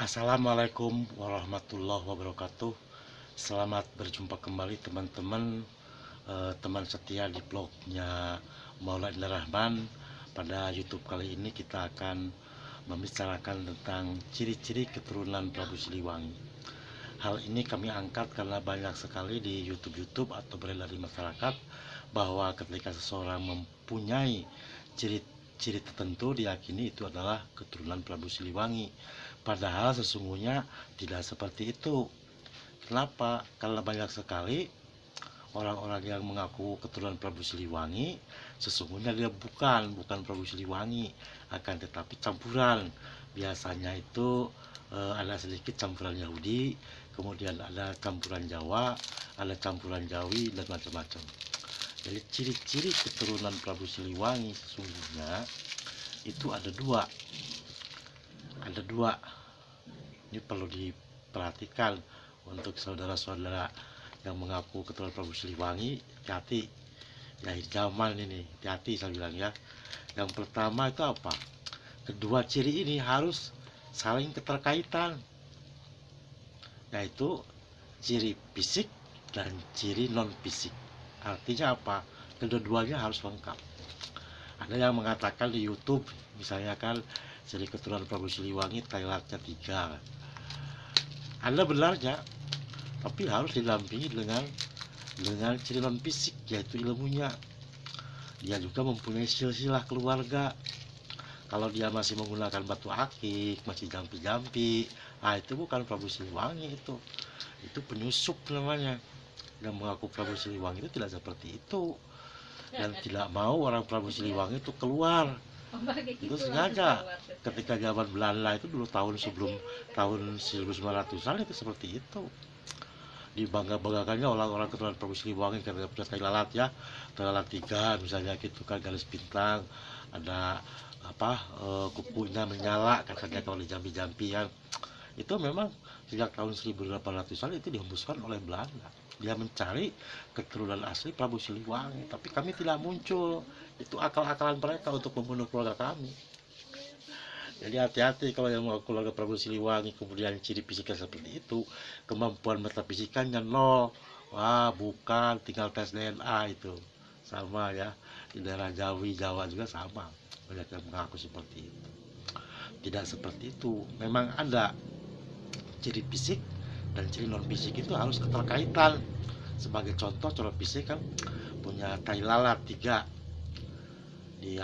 Assalamualaikum warahmatullahi wabarakatuh. Selamat berjumpa kembali teman-teman, teman setia di blognya Maulana Indra Rahman. Pada YouTube kali ini kita akan membicarakan tentang ciri-ciri keturunan Prabu Siliwangi. Hal ini kami angkat karena banyak sekali di YouTube atau beredar di masyarakat bahwa ketika seseorang mempunyai ciri tertentu diyakini itu adalah keturunan Prabu Siliwangi. Padahal sesungguhnya tidak seperti itu. Kenapa? Karena banyak sekali orang-orang yang mengaku keturunan Prabu Siliwangi, sesungguhnya dia bukan Prabu Siliwangi, akan tetapi campuran. Biasanya itu ada sedikit campuran Yahudi, kemudian ada campuran Jawa, ada campuran Jawi, dan macam-macam. Jadi ciri-ciri keturunan Prabu Siliwangi sesungguhnya itu ada dua. Ini perlu diperhatikan untuk saudara-saudara yang mengaku keturunan Prabu Siliwangi. Hati-hati ya, zaman ini hati-hati saya bilang ya. Yang pertama itu apa? Kedua ciri ini harus saling keterkaitan, yaitu ciri fisik dan ciri non fisik. Artinya apa? Kedua-duanya harus lengkap. Ada yang mengatakan di YouTube misalnya kan, ciri keturunan Prabu Siliwangi Thailandnya 3. Ada benarnya, tapi harus didampingi dengan ciri non fisik, yaitu ilmunya. Dia juga mempunyai silsilah keluarga. Kalau dia masih menggunakan batu akik, masih jampi-jampi, itu bukan Prabu Siliwangi, itu penyusup namanya. Yang mengaku Prabu Siliwangi itu tidak seperti itu, dan tidak mau orang Prabu Siliwangi itu keluar. Itu sengaja ketika zaman Belanda itu dulu, sebelum tahun 1900-an itu seperti itu. Dibangga-banggakannya orang-orang keturunan Prabu Siliwangi karena punya tai lalat ya, tai lalat 3 misalnya gitu kan, garis bintang, ada kukunya menyala katanya kalau di jampi-jampian. Itu memang sejak tahun 1800-an itu dihembuskan oleh Belanda. Dia mencari keturunan asli Prabu Siliwangi, tapi kami tidak muncul. Itu akal-akalan mereka untuk membunuh keluarga kami. Jadi hati-hati kalau yang mau keluarga Prabu Siliwangi kemudian ciri fisiknya seperti itu, kemampuan metafisikanya nol. Wah, bukan, tinggal tes DNA itu. Sama ya, di daerah Jawa juga sama. Banyak yang mengaku seperti itu. Tidak seperti itu. Memang ada ciri fisik dan ciri non fisik itu harus keterkaitan. Sebagai contoh fisik kan punya tai lalat 3 di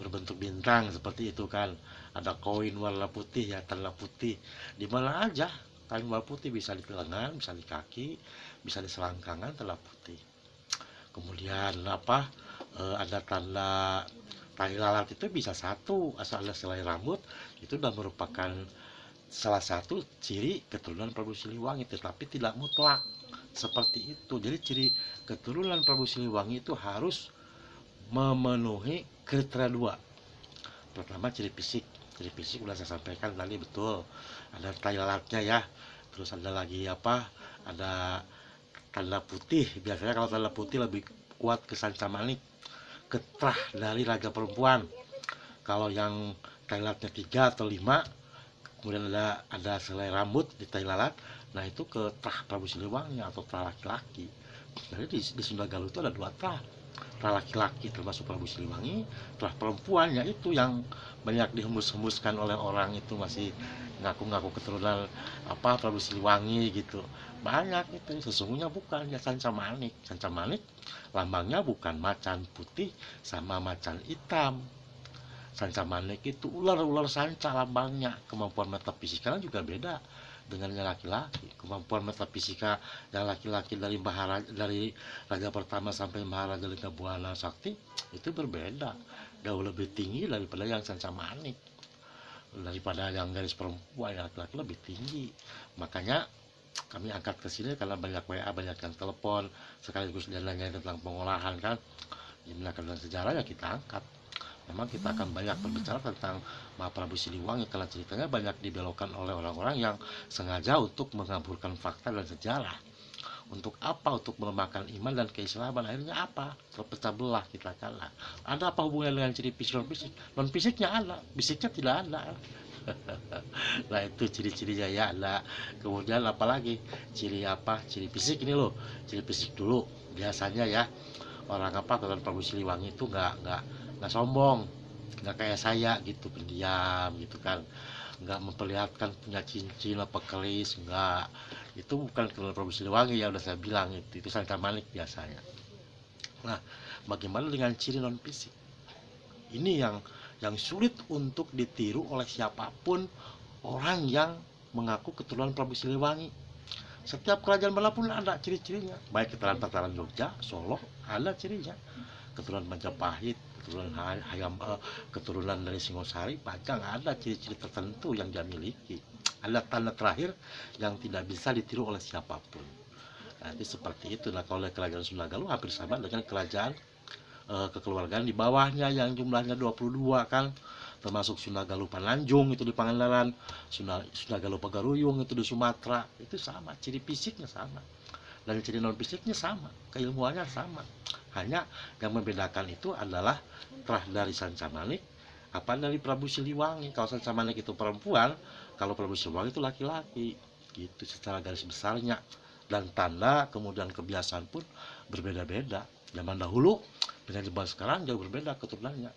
berbentuk bintang seperti itu kan, ada koin warna putih ya, tanda putih di mana aja. Kain warna putih bisa di lengan, bisa di kaki, bisa di selangkangan, tanda putih. Kemudian ada tanda tai lalat itu bisa satu, asal ada selai rambut, itu sudah merupakan salah satu ciri keturunan Prabu Siliwangi, tetapi tidak mutlak seperti itu. Jadi ciri keturunan Prabu Siliwangi itu harus memenuhi kriteria 2. Pertama ciri fisik udah saya sampaikan tadi, betul, ada tai lalatnya ya. Terus ada lagi ada tanda putih. Biasanya kalau tanda putih lebih kuat ke Sanca Manik, ketrah dari raja perempuan. Kalau yang tai lalatnya 3 atau 5, kemudian ada selai rambut di tai lalat, nah itu ke trah Prabu Siliwangi atau trah laki-laki. Jadi di Sunda Galuh itu ada 2 trah laki-laki termasuk Prabu Siliwangi, trah perempuan yaitu yang banyak dihembus-hembuskan oleh orang itu, masih ngaku-ngaku keturunan Prabu Siliwangi gitu. Banyak itu, sesungguhnya bukan ya. Sanca Manik lambangnya bukan macan putih sama macan hitam. Sanca Manik itu ular sanca lambangnya. Kemampuan metafisikanya juga beda dengan yang laki-laki. Kemampuan metafisika yang laki-laki dari raja pertama sampai Maharaja Linggabuana Sakti itu berbeda, jauh lebih tinggi daripada yang Sanca Manik. Daripada yang garis perempuan, yang laki-laki lebih tinggi. Makanya kami angkat ke sini karena banyak WA, banyak yang telepon, sekaligus dia nanya tentang pengolahan kan, digunakan sejarah ya kita angkat. Memang kita akan banyak berbicara tentang Prabu Siliwangi karena ceritanya banyak dibelokkan oleh orang-orang yang sengaja untuk mengaburkan fakta dan sejarah. Untuk apa? Untuk melemahkan iman dan keislaman. Akhirnya apa? Terpecah belah kita kalah. Ada apa hubungannya dengan ciri fisik non fisik? Non fisiknya ada, fisiknya tidak ada. Nah itu ciri-cirinya ya. Nah kemudian apalagi ciri apa, ciri fisik ini loh, ciri fisik dulu. Biasanya ya orang apa keturunan Prabu Siliwangi itu nggak sombong, nggak kayak saya gitu, pendiam gitu kan, nggak memperlihatkan punya cincin apa keris, nggak. Itu bukan keturunan Prabu Siliwangi, ya udah saya bilang, itu Sangka Manik biasanya. Nah bagaimana dengan ciri non fisik ini yang sulit untuk ditiru oleh siapapun orang yang mengaku keturunan Prabu Siliwangi. Setiap kerajaan manapun ada ciri-cirinya, baik keturunan Jogja, Solo ada cirinya, keturunan Majapahit, keturunan keturunan dari Singosari, Pajang, ada ciri-ciri tertentu yang dia miliki, ada tanda terakhir yang tidak bisa ditiru oleh siapapun. Nanti seperti itu. Nah kalau kerajaan Sunda Galuh hampir sama dengan kerajaan kekeluargaan di bawahnya yang jumlahnya 22 kan, termasuk Sunda Galuh Pananjung itu di Pangandaran, Sunda Galuh Pagaruyung itu di Sumatera. Itu sama, ciri fisiknya sama dan ciri non fisiknya sama, keilmuannya sama. Hanya yang membedakan itu adalah terah dari Sanca Manik apa dari Prabu Siliwangi. Kalau Sanca Manik itu perempuan, kalau Prabu Siliwangi itu laki-laki, gitu secara garis besarnya. Dan tanda kemudian kebiasaan pun berbeda-beda. Zaman dahulu dengan zaman sekarang jauh berbeda keturunannya.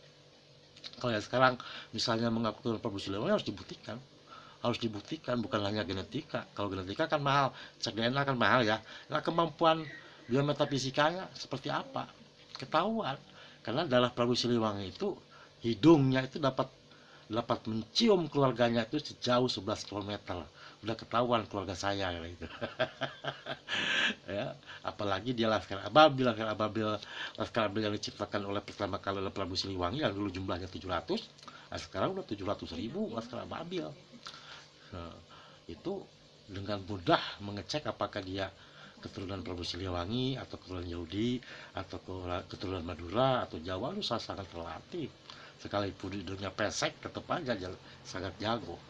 Kalau yang sekarang misalnya mengaku keturunan Prabu Siliwangi harus dibuktikan, bukan hanya genetika. Kalau genetika kan mahal, cek DNA kan mahal ya. Nah kemampuan biometafisikanya seperti apa ketahuan, karena darah Prabu Siliwangi itu hidungnya itu dapat mencium keluarganya itu sejauh 11 km. Udah ketahuan keluarga saya gitu. Ya, apalagi dia Laskar Ababil yang diciptakan oleh pertama kali oleh Prabu Siliwangi yang dulu jumlahnya 700, nah sekarang udah 700.000 Laskar Ababil. Nah, itu dengan mudah mengecek apakah dia keturunan Prabu Siliwangi atau keturunan Yahudi atau keturunan Madura atau Jawa. Lu sangat terlatih, sekalipun hidungnya pesek tetap aja sangat jago.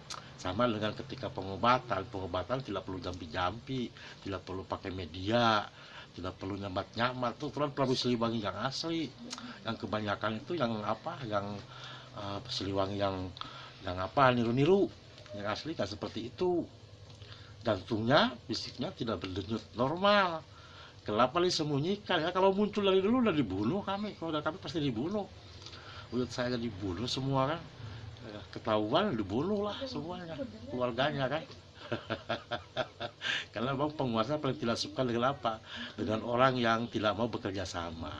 Sama dengan ketika pengobatan tidak perlu jampi-jampi, tidak perlu pakai media, tidak perlu nyamat-nyamat. Tuh kan Prabu Siliwangi yang asli, yang kebanyakan itu yang apa, yang Siliwangi yang apa, niru-niru. Yang asli kan seperti itu. Jantungnya, fisiknya tidak berdenyut normal. Kenapa disembunyikan ya? Kalau muncul dari dulu udah dibunuh kami, keluarga kami pasti dibunuh. Udah saya dibunuh semua kan, ketahuan dibunuh lah semuanya, keluarganya kan. Karena memang penguasa paling tidak suka dengan apa, dengan orang yang tidak mau bekerja sama.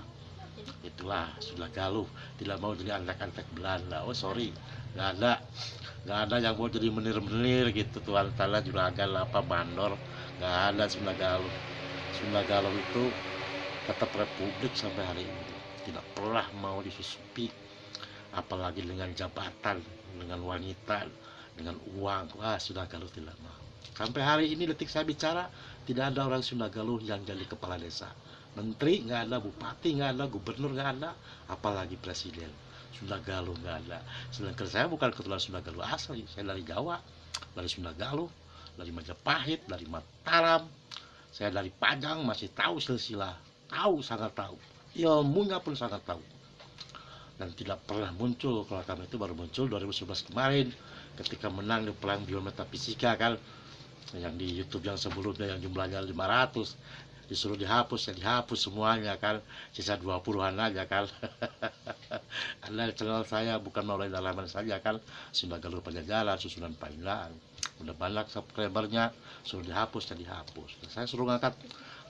Itulah Sunda Galuh, tidak mau jadi antek-antek Belanda. Oh sorry, nggak ada yang mau jadi menir-menir gitu, tuan tala juragan apa mandor, nggak ada. Sunda Galuh itu tetap republik sampai hari ini, tidak pernah mau disusupi, apalagi dengan jabatan, dengan wanita, dengan uang. Wah, Sunda Galuh tidak mau. Sampai hari ini detik saya bicara, tidak ada orang Sunda Galuh yang jadi kepala desa. Menteri nggak ada, bupati nggak ada, gubernur nggak ada, apalagi presiden. Sunda Galuh nggak ada. Sedangkan saya bukan keturunan Sunda Galuh asli, saya dari Jawa, dari Sunda Galuh, dari Majapahit, dari Mataram, saya dari Pajang, masih tahu silsilah, sangat tahu, ilmunya pun sangat tahu. Dan tidak pernah muncul, kalau kami itu baru muncul 2011 kemarin ketika menang di perang biometafisika kan, yang di YouTube yang sebelumnya yang jumlahnya 500 disuruh dihapus, ya dihapus semuanya kan, sisa 20-an aja kan. Ada channel saya, bukan melalui dalaman saja kan, Sunda Galuh Pajajaran, Susunan Paindaan, udah banyak subscribernya, suruh dihapus, ya dihapus. Saya suruh ngangkat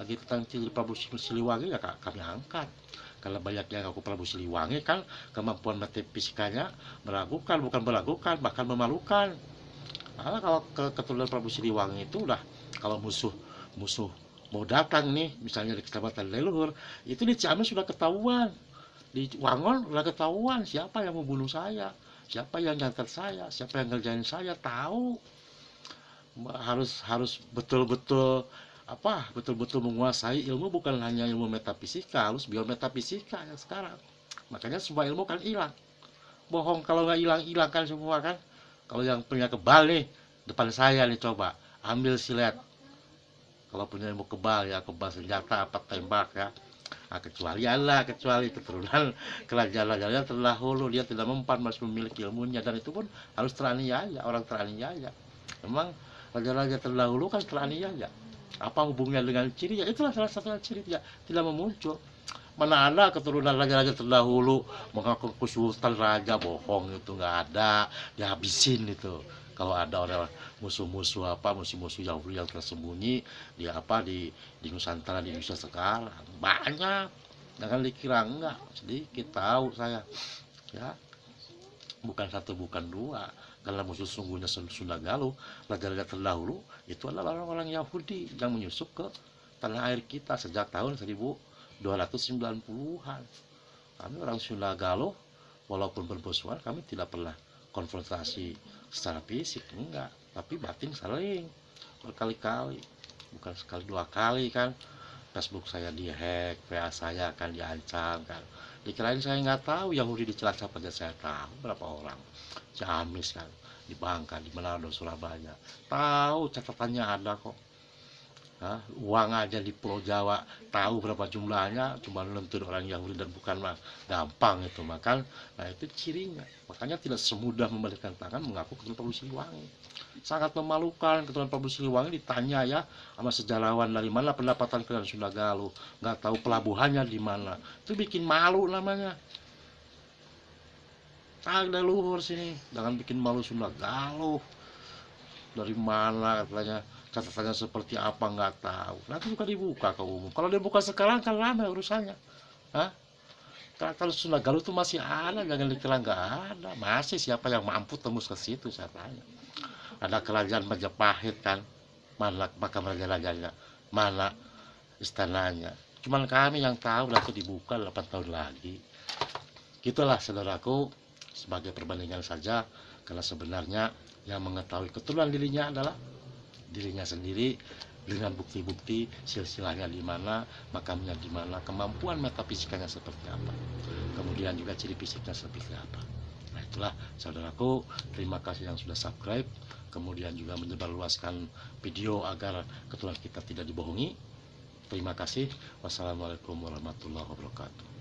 lagi tentang ciri Prabu Siliwangi, ya kami angkat. Karena banyak yang aku Prabu Siliwangi kan, kemampuan metafisikanya meragukan, bukan meragukan, bahkan memalukan. Karena kalau keturunan Prabu Siliwangi itu udah, kalau musuh mau datang nih, misalnya di Kecamatan Leluhur, itu di Ciamis sudah ketahuan, di Wangon sudah ketahuan siapa yang mau bunuh saya, siapa yang nyantet saya, siapa yang ngerjain saya, tahu. Harus betul-betul menguasai ilmu, bukan hanya ilmu metafisika, harus biometafisika yang sekarang. Makanya semua ilmu kan hilang. Bohong kalau nggak hilang kan semua kan. Kalau yang punya kebal nih, depan saya nih, coba ambil silet. Kalau punya ilmu kebal ya, kebal senjata apa tembak ya. Nah, kecuali keturunan kerajaan rajanya terdahulu, dia tidak mempan, masih memiliki ilmunya, dan itu pun harus teraniaya, orang teraniaya. Memang raja-raja terdahulu kan teraniaya. Apa hubungannya dengan ciri? Ya itulah salah satu ciri tidak memuncul. Mana ada keturunan raja-raja terdahulu mengaku sultan raja, bohong, itu nggak ada, dihabisin itu. Kalau ada orang musuh-musuh apa, musuh-musuh Yahudi yang tersembunyi di apa di Nusantara, di Indonesia sekarang banyak, jangan dikira enggak, sedikit tahu saya ya, bukan satu bukan dua. Karena musuh sungguhnya Sunda Galuh, raja-raja terdahulu itu adalah orang-orang Yahudi yang menyusup ke tanah air kita sejak tahun 1290-an. Kami orang Sunda Galuh, walaupun bermusuhan, kami tidak pernah konfrontasi secara fisik, enggak, tapi batin saling berkali-kali, bukan sekali dua kali kan. Facebook saya dihack, WA saya akan diancam kan. Dikirain saya nggak tahu, Yahudi di Cilacap aja saya tahu berapa orang. Ciamis kan, di Bangka, di Manado, Surabaya. Tahu, catatannya ada kok. Hah? Uang aja di Pulau Jawa tahu berapa jumlahnya, cuma nentuin orang Yahudi dan bukan mah gampang itu makan. Nah itu cirinya. Makanya tidak semudah membalikkan tangan mengaku keturunan Prabu Siliwangi. Sangat memalukan, keturunan Prabu Siliwangi ditanya ya sama sejarawan dari mana pendapatan kalian Sunda Galuh, nggak tahu pelabuhannya di mana. Itu bikin malu namanya. Ada luhur sini, jangan bikin malu Sunda Galuh. Dari mana katanya, catatannya seperti apa nggak tahu, nanti juga dibuka ke umum. Kalau dibuka sekarang kan lama urusannya. Hah? Kalau Sunda Galuh itu masih ada, jangan dikira nggak ada. Masih, siapa yang mampu tembus ke situ saya tanya. Ada kerajaan Majapahit kan, mana makam raja-rajanya, mana istananya. Cuman kami yang tahu, nanti dibuka 8 tahun lagi. Gitulah saudaraku, sebagai perbandingan saja, karena sebenarnya yang mengetahui keturunan dirinya adalah dirinya sendiri, dengan bukti-bukti silsilahnya di mana, makamnya di mana, kemampuan metafisikanya seperti apa, kemudian juga ciri fisiknya seperti apa. Nah itulah saudaraku, terima kasih yang sudah subscribe, kemudian juga menyebarluaskan video agar keturunan kita tidak dibohongi. Terima kasih. Wassalamualaikum warahmatullahi wabarakatuh.